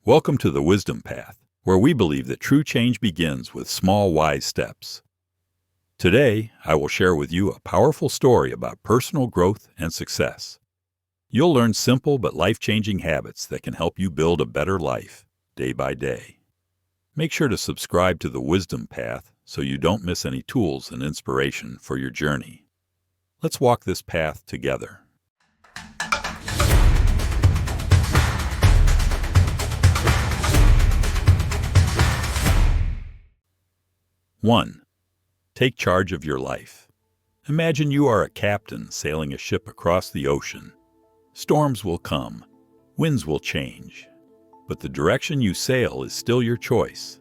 Welcome to the Wisdom Path, where we believe that true change begins with small, wise steps. Today, I will share with you a powerful story about personal growth and success. You'll learn simple but life-changing habits that can help you build a better life, day by day. Make sure to subscribe to the Wisdom Path so you don't miss any tools and inspiration for your journey. Let's walk this path together. One, take charge of your life. Imagine you are a captain sailing a ship across the ocean. Storms will come, winds will change, but the direction you sail is still your choice.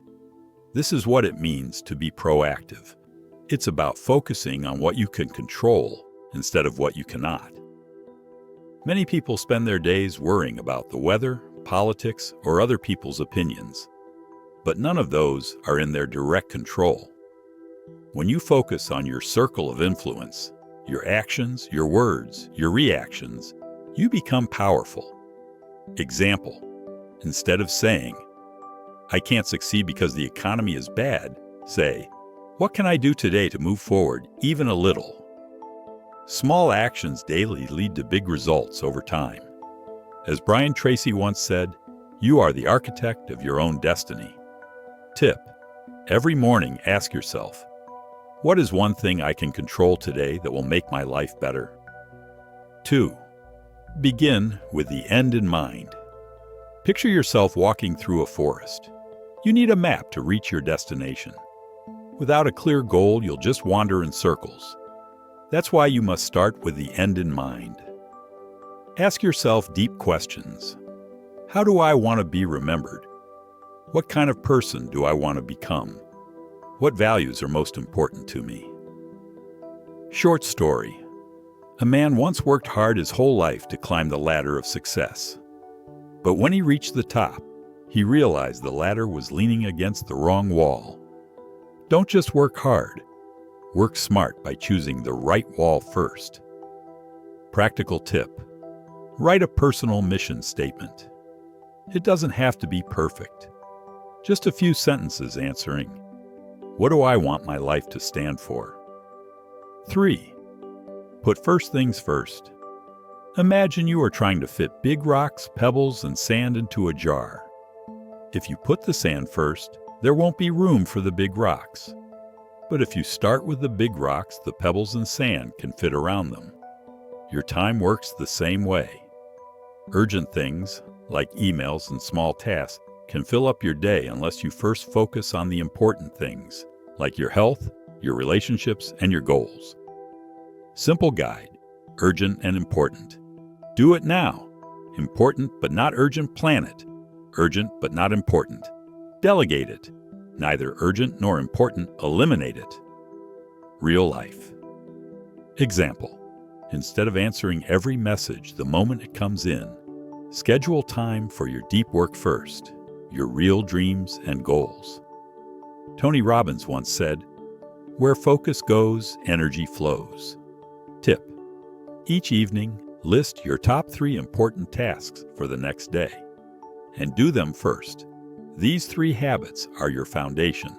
This is what it means to be proactive. It's about focusing on what you can control instead of what you cannot. Many people spend their days worrying about the weather, politics, or other people's opinions, but none of those are in their direct control. When you focus on your circle of influence, your actions, your words, your reactions, you become powerful. Example, instead of saying, "I can't succeed because the economy is bad," say, "What can I do today to move forward, even a little?" Small actions daily lead to big results over time. As Brian Tracy once said, "You are the architect of your own destiny." Tip: every morning ask yourself, what is one thing I can control today that will make my life better? 2. Begin with the end in mind. Picture yourself walking through a forest. You need a map to reach your destination. Without a clear goal, you'll just wander in circles. That's why you must start with the end in mind. Ask yourself deep questions. How do I want to be remembered? What kind of person do I want to become? What values are most important to me? Short story. A man once worked hard his whole life to climb the ladder of success. But when he reached the top, he realized the ladder was leaning against the wrong wall. Don't just work hard. Work smart by choosing the right wall first. Practical tip: write a personal mission statement. It doesn't have to be perfect. Just a few sentences answering, what do I want my life to stand for? 3. Put first things first. Imagine you are trying to fit big rocks, pebbles, and sand into a jar. If you put the sand first, there won't be room for the big rocks. But if you start with the big rocks, the pebbles and sand can fit around them. Your time works the same way. Urgent things, like emails and small tasks, can fill up your day unless you first focus on the important things, like your health, your relationships, and your goals. Simple guide: urgent and important. Do it now. Important but not urgent, plan it. Urgent but not important. Delegate it. Neither urgent nor important, eliminate it. Real life. Example: instead of answering every message the moment it comes in, schedule time for your deep work first, your real dreams and goals. Tony Robbins once said, "Where focus goes, energy flows." Tip: each evening, list your top 3 important tasks for the next day, and do them first. These 3 habits are your foundation.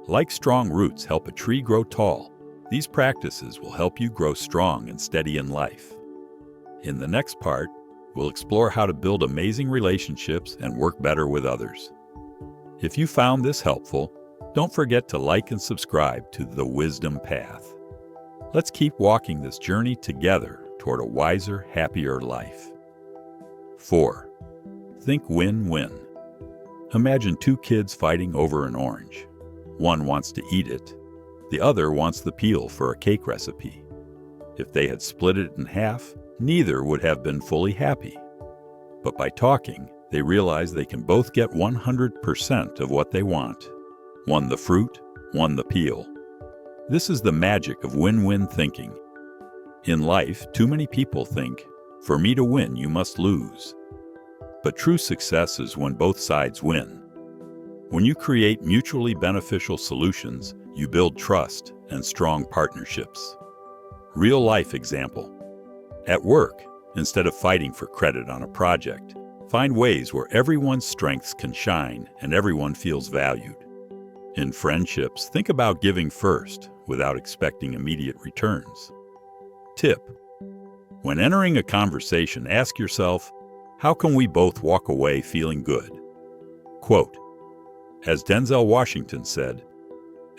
Like strong roots help a tree grow tall, these practices will help you grow strong and steady in life. In the next part, we'll explore how to build amazing relationships and work better with others. If you found this helpful, don't forget to like and subscribe to The Wisdom Path. Let's keep walking this journey together toward a wiser, happier life. 4. Think win-win. Imagine 2 kids fighting over an orange. One wants to eat it. The other wants the peel for a cake recipe. If they had split it in half, neither would have been fully happy. But by talking, they realize they can both get 100% of what they want. One the fruit, one the peel. This is the magic of win-win thinking. In life, too many people think, "For me to win, you must lose." But true success is when both sides win. When you create mutually beneficial solutions, you build trust and strong partnerships. Real life example. At work, instead of fighting for credit on a project, Find ways where everyone's strengths can shine and everyone feels valued. In friendships, think about giving first without expecting immediate returns. Tip: when entering a conversation, ask yourself, how can we both walk away feeling good? Quote, as Denzel Washington said,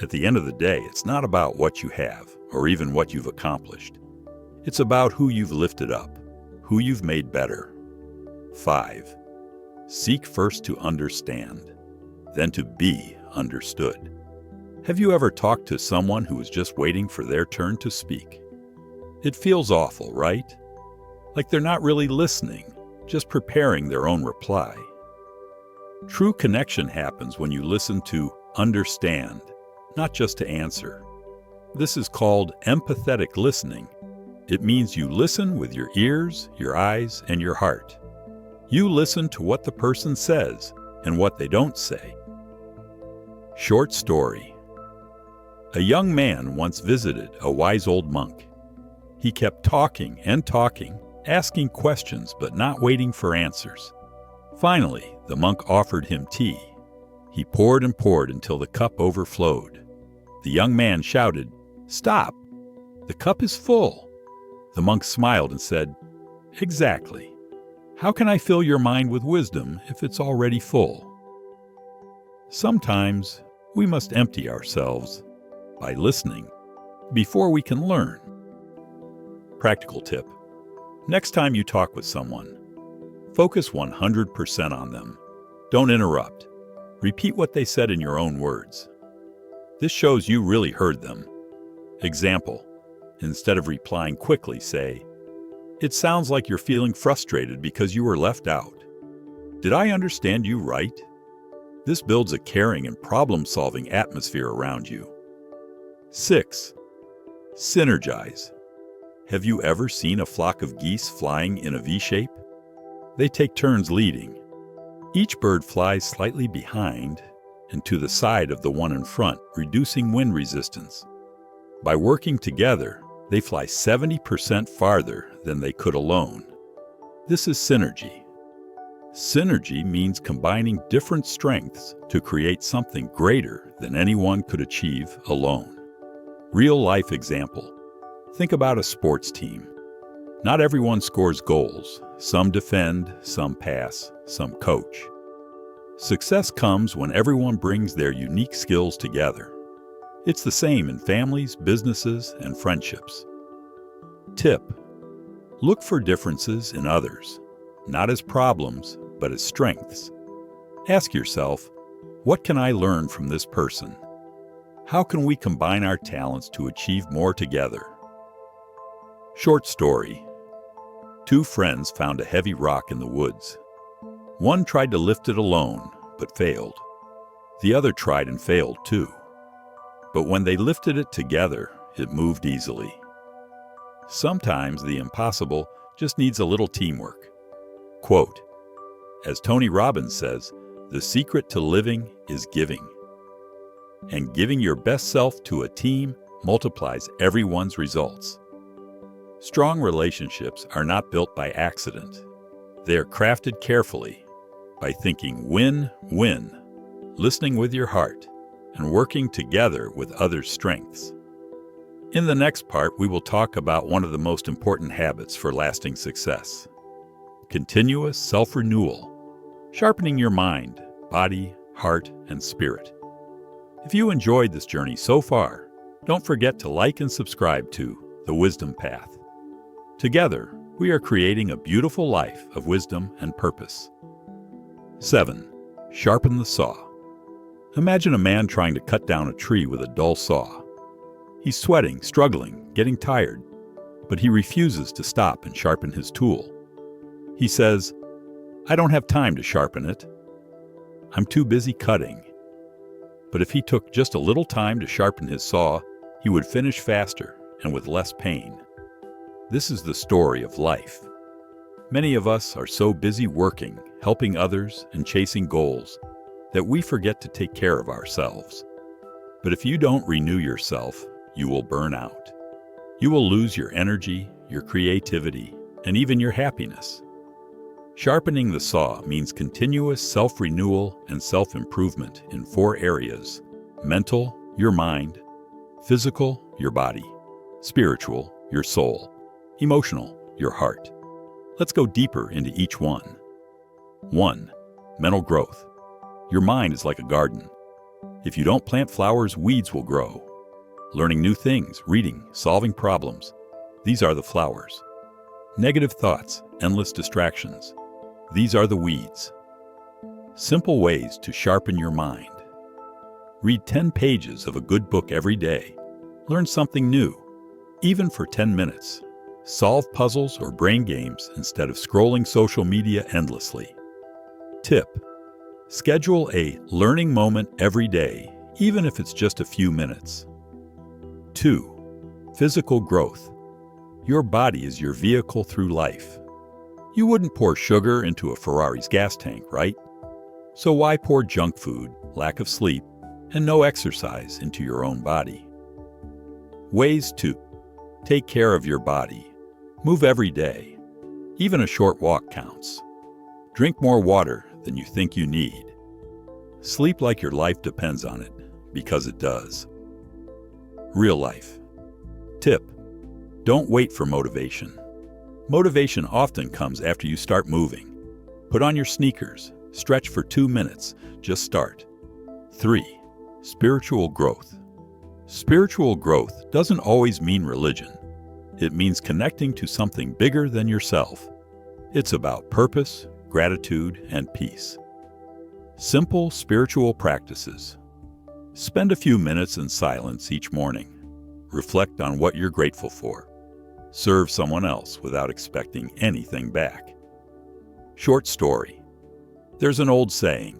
at the end of the day, it's not about what you have or even what you've accomplished. It's about who you've lifted up, who you've made better. 5. Seek first to understand, then to be understood. Have you ever talked to someone who is just waiting for their turn to speak? It feels awful, right? Like they're not really listening, just preparing their own reply. True connection happens when you listen to understand, not just to answer. This is called empathetic listening. It means you listen with your ears, your eyes, and your heart. You listen to what the person says and what they don't say. Short story. A young man once visited a wise old monk. He kept talking and talking, asking questions but not waiting for answers. Finally, the monk offered him tea. He poured and poured until the cup overflowed. The young man shouted, "Stop! The cup is full." The monk smiled and said, "Exactly. How can I fill your mind with wisdom if it's already full?" Sometimes we must empty ourselves by listening before we can learn. Practical tip: next time you talk with someone, focus 100% on them. Don't interrupt. Repeat what they said in your own words. This shows you really heard them. Example: instead of replying quickly, say, "It sounds like you're feeling frustrated because you were left out. Did I understand you right?" This builds a caring and problem-solving atmosphere around you. 6. Synergize. Have you ever seen a flock of geese flying in a V-shape? They take turns leading. Each bird flies slightly behind and to the side of the one in front, reducing wind resistance. By working together, they fly 70% farther than they could alone. This is synergy. Synergy means combining different strengths to create something greater than anyone could achieve alone. Real-life example. Think about a sports team. Not everyone scores goals. Some defend, some pass, some coach. Success comes when everyone brings their unique skills together. It's the same in families, businesses, and friendships. Tip: look for differences in others, not as problems, but as strengths. Ask yourself, what can I learn from this person? How can we combine our talents to achieve more together? Short story. 2 friends found a heavy rock in the woods. One tried to lift it alone, but failed. The other tried and failed too. But when they lifted it together, it moved easily. Sometimes the impossible just needs a little teamwork. Quote, as Tony Robbins says, the secret to living is giving. And giving your best self to a team multiplies everyone's results. Strong relationships are not built by accident. They are crafted carefully by thinking win-win, listening with your heart, and working together with others' strengths. In the next part, we will talk about one of the most important habits for lasting success: continuous self-renewal, sharpening your mind, body, heart, and spirit. If you enjoyed this journey so far, don't forget to like and subscribe to The Wisdom Path. Together, we are creating a beautiful life of wisdom and purpose. 7. Sharpen the saw. Imagine a man trying to cut down a tree with a dull saw. He's sweating, struggling, getting tired, but he refuses to stop and sharpen his tool. He says, "I don't have time to sharpen it. I'm too busy cutting." But if he took just a little time to sharpen his saw, he would finish faster and with less pain. This is the story of life. Many of us are so busy working, helping others, and chasing goals that we forget to take care of ourselves. But if you don't renew yourself, you will burn out. You will lose your energy, your creativity, and even your happiness. Sharpening the saw means continuous self-renewal and self-improvement in 4 areas: mental, your mind; physical, your body; spiritual, your soul; emotional, your heart. Let's go deeper into each one. 1. Mental growth. Your mind is like a garden. If you don't plant flowers, weeds will grow. Learning new things, reading, solving problems. These are the flowers. Negative thoughts, endless distractions. These are the weeds. Simple ways to sharpen your mind. Read 10 pages of a good book every day. Learn something new, even for 10 minutes. Solve puzzles or brain games instead of scrolling social media endlessly. Tip: schedule a learning moment every day, even if it's just a few minutes. 2. Physical growth. Your body is your vehicle through life. You wouldn't pour sugar into a Ferrari's gas tank, right? So why pour junk food, lack of sleep, and no exercise into your own body? Ways to take care of your body. Move every day. Even a short walk counts. Drink more water than you think you need. Sleep like your life depends on it, because it does. Real life. Tip: don't wait for motivation. Motivation often comes after you start moving. Put on your sneakers, stretch for 2 minutes, just start. 3. Spiritual growth. Spiritual growth doesn't always mean religion. It means connecting to something bigger than yourself. It's about purpose, gratitude, and peace. Simple spiritual practices. Spend a few minutes in silence each morning. Reflect on what you're grateful for. Serve someone else without expecting anything back. Short story. There's an old saying,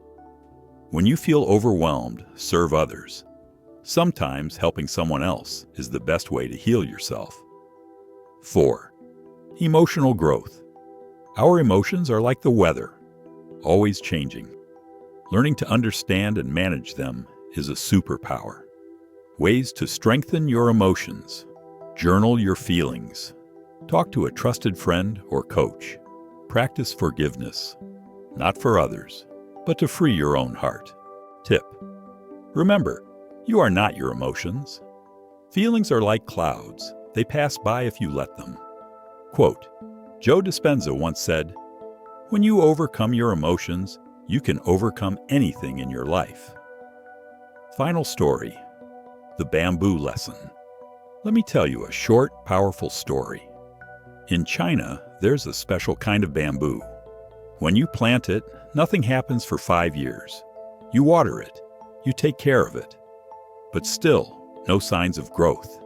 when you feel overwhelmed, serve others. Sometimes helping someone else is the best way to heal yourself. 4. Emotional growth. Our emotions are like the weather, always changing. Learning to understand and manage them is a superpower. Ways to strengthen your emotions. Journal your feelings. Talk to a trusted friend or coach. Practice forgiveness, not for others, but to free your own heart. Tip: remember, you are not your emotions. Feelings are like clouds. They pass by if you let them. Quote: Joe Dispenza once said, "When you overcome your emotions, you can overcome anything in your life." Final story: the bamboo lesson. Let me tell you a short, powerful story. In China, there's a special kind of bamboo. When you plant it, nothing happens for 5 years. You water it, you take care of it, but still, no signs of growth.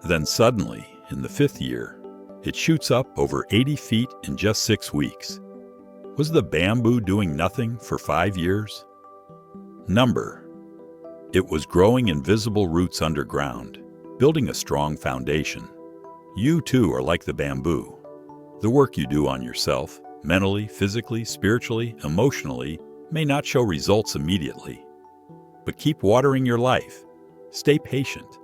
Then suddenly, in the 5th year, it shoots up over 80 feet in just 6 weeks. Was the bamboo doing nothing for 5 years? Number: it was growing invisible roots underground, building a strong foundation. You too are like the bamboo. The work you do on yourself, mentally, physically, spiritually, emotionally, may not show results immediately. But keep watering your life. Stay patient.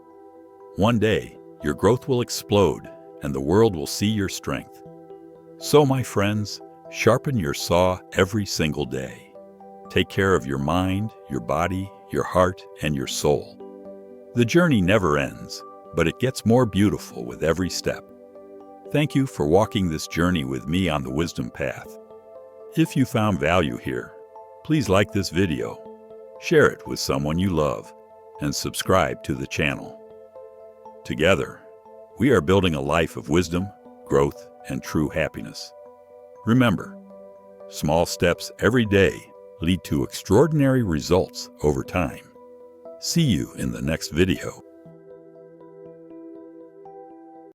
One day, your growth will explode, and the world will see your strength. So, my friends, sharpen your saw every single day. Take care of your mind, your body, your heart, and your soul. The journey never ends, but it gets more beautiful with every step. Thank you for walking this journey with me on the Wisdom Path. If you found value here, please like this video, share it with someone you love, and subscribe to the channel. Together, we are building a life of wisdom, growth, and true happiness. Remember, small steps every day lead to extraordinary results over time. See you in the next video.